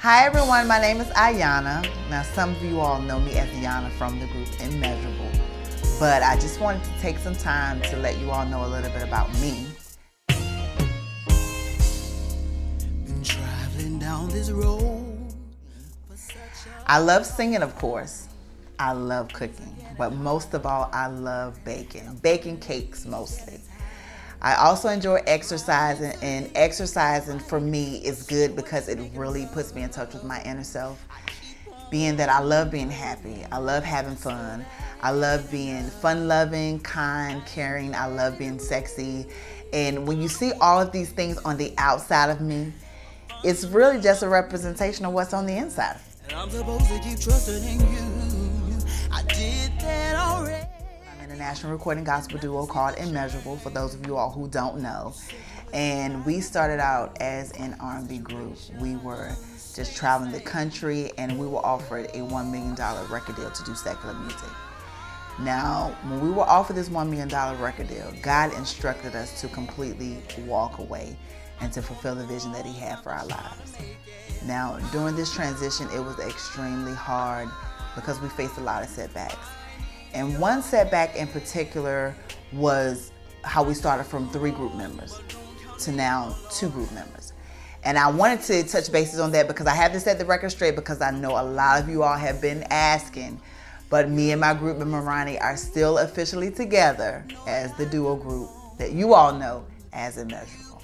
Hi everyone, my name is Aiyanna. Now some of you all know me as Yanna from the group Immeasurable, but I just wanted to take some time to let you all know a little bit about me. Been traveling down this road. I love singing, of course. I love cooking, but most of all, I love baking cakes mostly. I also enjoy exercising, and exercising for me is good because it really puts me in touch with my inner self. Being that I love being happy, I love having fun, I love being fun-loving, kind, caring, I love being sexy. And when you see all of these things on the outside of me, it's really just a representation of what's on the inside. And I'm supposed to keep trusting in you. I did that already. National recording gospel duo called Immeasurable, for those of you all who don't know. And we started out as an R&B group. We were just traveling the country, and we were offered a $1 million record deal to do secular music. Now, when we were offered this $1 million record deal, God instructed us to completely walk away and to fulfill the vision that He had for our lives. Now, during this transition, it was extremely hard because we faced a lot of setbacks. And one setback in particular was how we started from 3 group members to now 2 group members. And I wanted to touch bases on that because I have to set the record straight, because I know a lot of you all have been asking, but me and my group member Ronnie are still officially together as the duo group that you all know as Immeasurable.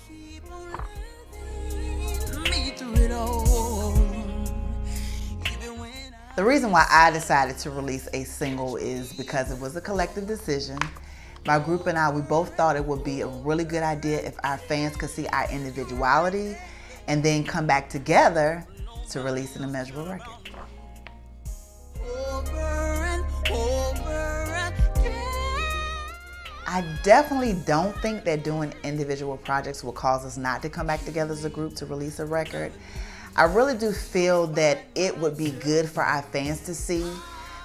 The reason why I decided to release a single is because it was a collective decision. My group and I, we both thought it would be a really good idea if our fans could see our individuality and then come back together to release an Immeasurable record. I definitely don't think that doing individual projects will cause us not to come back together as a group to release a record. I really do feel that it would be good for our fans to see,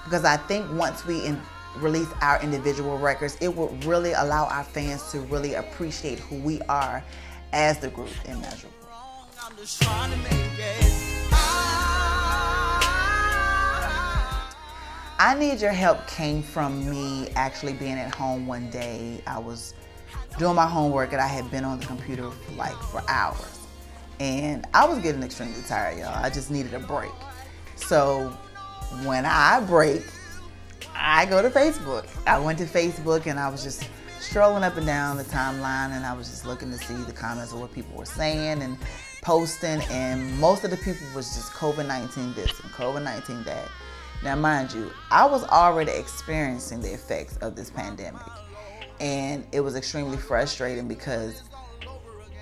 because I think once we release our individual records, it would really allow our fans to really appreciate who we are as the group Immeasurable. I Need Your Help came from me actually being at home one day. I was doing my homework and I had been on the computer for hours. And I was getting extremely tired, y'all. I just needed a break. So when I break, I go to Facebook. I went to Facebook and I was just strolling up and down the timeline, and I was just looking to see the comments of what people were saying and posting, and most of the people was just COVID-19 this and COVID-19 that. Now mind you, I was already experiencing the effects of this pandemic, and it was extremely frustrating because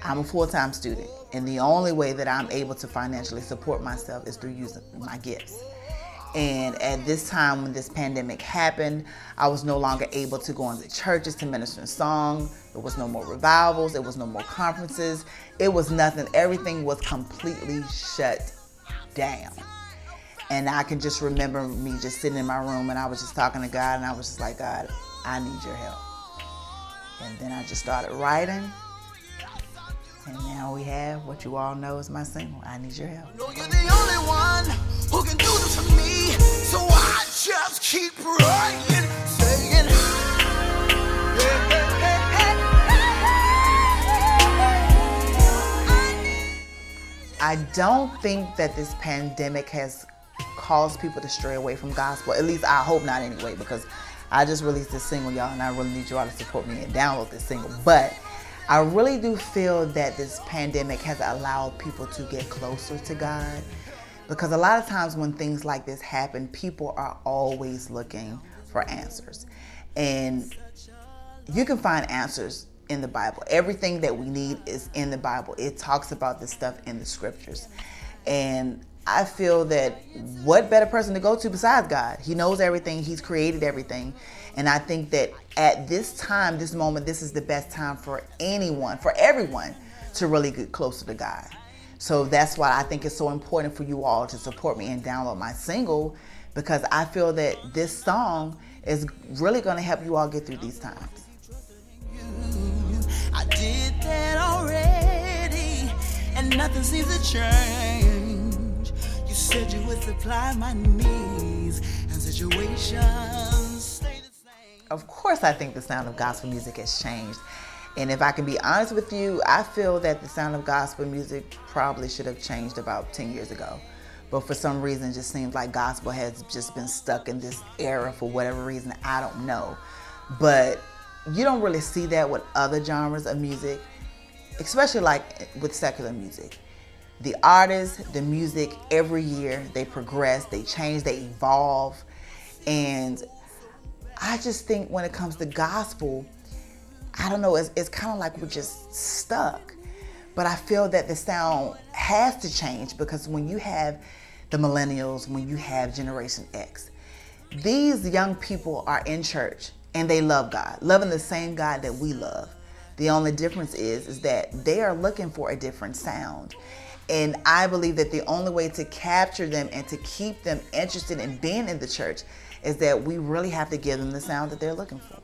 I'm a full-time student, and the only way that I'm able to financially support myself is through using my gifts. And at this time when this pandemic happened, I was no longer able to go into churches to minister in song. There was no more revivals. There was no more conferences. It was nothing. Everything was completely shut down. And I can just remember me just sitting in my room, and I was just talking to God, and I was just like, God, I need your help. And then I just started writing. And now we have what you all know is my single, I Need Your Help. No, you're the only one who can do this for me, so I just keep writing, saying, I don't think that this pandemic has caused people to stray away from gospel. At least I hope not anyway, because I just released this single, y'all, and I really need you all to support me and download this single. But I really do feel that this pandemic has allowed people to get closer to God, because a lot of times when things like this happen, people are always looking for answers. And you can find answers in the Bible. Everything that we need is in the Bible. It talks about this stuff in the scriptures. And I feel that what better person to go to besides God? He knows everything. He's created everything. And I think that at this time, this moment, this is the best time for anyone, for everyone, to really get closer to God. So that's why I think it's so important for you all to support me and download my single, because I feel that this song is really going to help you all get through these times. I did that already, and nothing seems to change. supply my needs, and situations stay the same. Of course, I think the sound of gospel music has changed. And if I can be honest with you, I feel that the sound of gospel music probably should have changed about 10 years ago. But for some reason, it just seems like gospel has just been stuck in this era for whatever reason. I don't know. But you don't really see that with other genres of music, especially like with secular music. The artists, the music, every year they progress, they change, they evolve. And I just think when it comes to gospel, I don't know, it's kind of like we're just stuck. But I feel that the sound has to change, because when you have the millennials, when you have Generation X, these young people are in church and they love God, loving the same God that we love. The only difference is that they are looking for a different sound. And I believe that the only way to capture them and to keep them interested in being in the church is that we really have to give them the sound that they're looking for.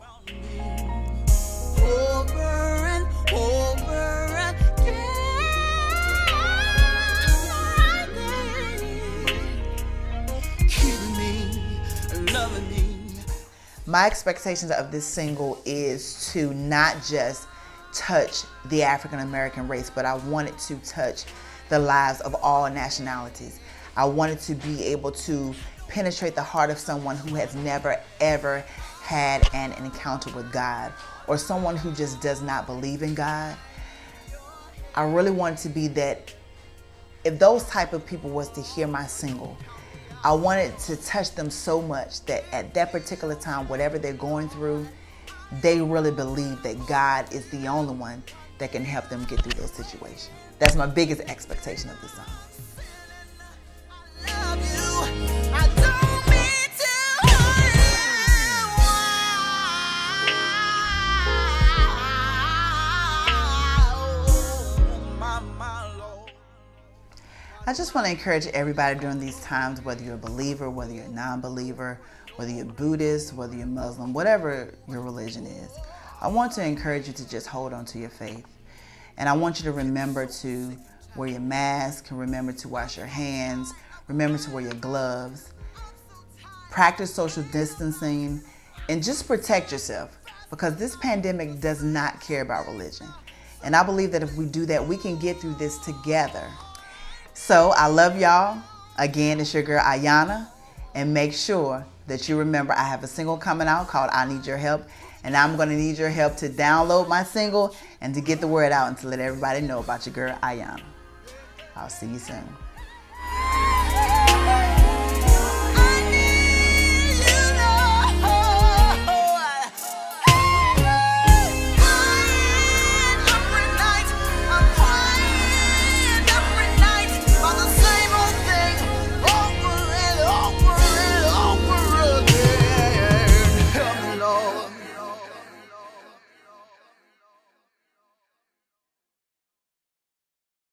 Over and over again, keeping me, loving me. My expectations of this single is to not just touch the African American race, but I want it to touch the lives of all nationalities. I wanted to be able to penetrate the heart of someone who has never ever had an encounter with God, or someone who just does not believe in God. I really wanted to be that if those type of people was to hear my single, I wanted to touch them so much that at that particular time, whatever they're going through, they really believe that God is the only one that can help them get through their situation. That's my biggest expectation of the song. I love you. I don't mean to hurt you. I just want to encourage everybody during these times, whether you're a believer, whether you're a non-believer, whether you're Buddhist, whether you're Muslim, whatever your religion is, I want to encourage you to just hold on to your faith. And I want you to remember to wear your mask, remember to wash your hands, remember to wear your gloves, practice social distancing, and just protect yourself, because this pandemic does not care about religion. And I believe that if we do that, we can get through this together. So I love y'all. Again, it's your girl Aiyanna. And make sure that you remember I have a single coming out called I Need Your Help. And I'm going to need your help to download my single and to get the word out and to let everybody know about your girl Aiyanna. I'll see you soon.